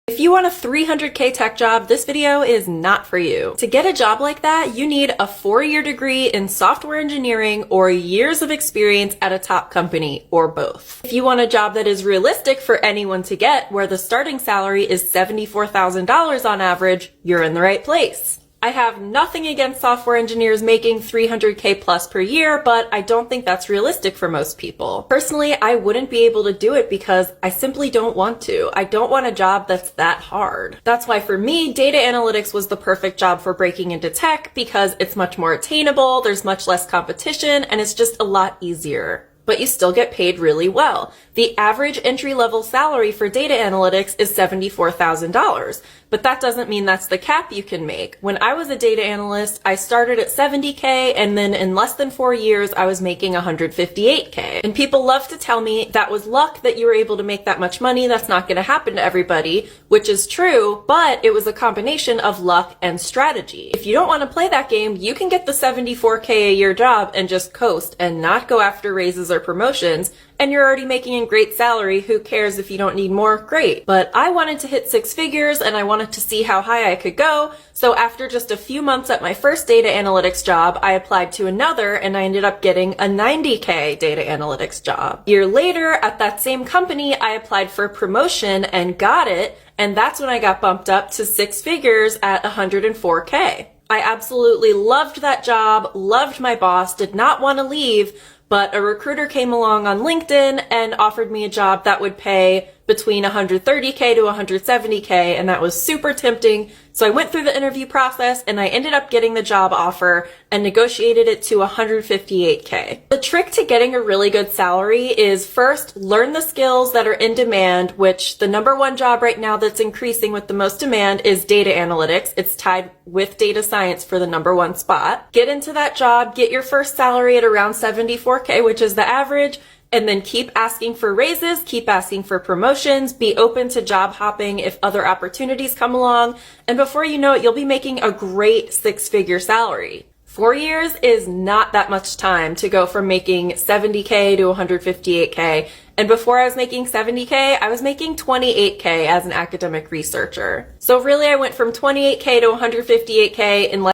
If you want a 300K tech job, this video is not for you. To get a job like that, you need a 4-year degree in software engineering or years of experience at a top company, or both. If you want a job that is realistic for anyone to get, where the starting salary is $74,000 on average, you're in the right place. I have nothing against software engineers making 300K plus per year, but I don't think that's realistic for most people. Personally, I wouldn't be able to do it because I simply don't want to. I don't want a job that's that hard. That's why for me, data analytics was the perfect job for breaking into tech because it's much more attainable, there's much less competition, and it's just a lot easier. But you still get paid really well. The average entry-level salary for data analytics is $74,000, but that doesn't mean that's the cap you can make. When I was a data analyst, I started at $70K, and then in less than 4 years, I was making $158K. And people love to tell me that was luck that you were able to make that much money. That's not going to happen to everybody, which is true, but it was a combination of luck and strategy. If you don't want to play that game, you can get the $74K a year job and just coast and not go after raises or promotions, and you're already making a great salary. Who cares if you don't need more? Great. But I wanted to hit 6 figures and I wanted to see how high I could go. So after just a few months at my first data analytics job, I applied to another and I ended up getting a $90K data analytics job. A year later, at that same company, I applied for a promotion and got it. And that's when I got bumped up to 6 figures at $104K. I absolutely loved that job, loved my boss, did not want to leave, but a recruiter came along on LinkedIn and offered me a job that would pay between $130K to $170K, and that was super tempting. So I went through the interview process and I ended up getting the job offer and negotiated it to $158K. The trick to getting a really good salary is first, learn the skills that are in demand, which the #1 job right now that's increasing with the most demand is data analytics. It's tied with data science for the #1 spot. Get into that job, get your first salary at around $74K, which is the average, and then keep asking for raises, keep asking for promotions, be open to job hopping if other opportunities come along, and before you know it, you'll be making a great 6-figure salary. 4 years is not that much time to go from making $70K to $158K, and before I was making $70K, I was making $28K as an academic researcher. So really I went from $28K to $158K in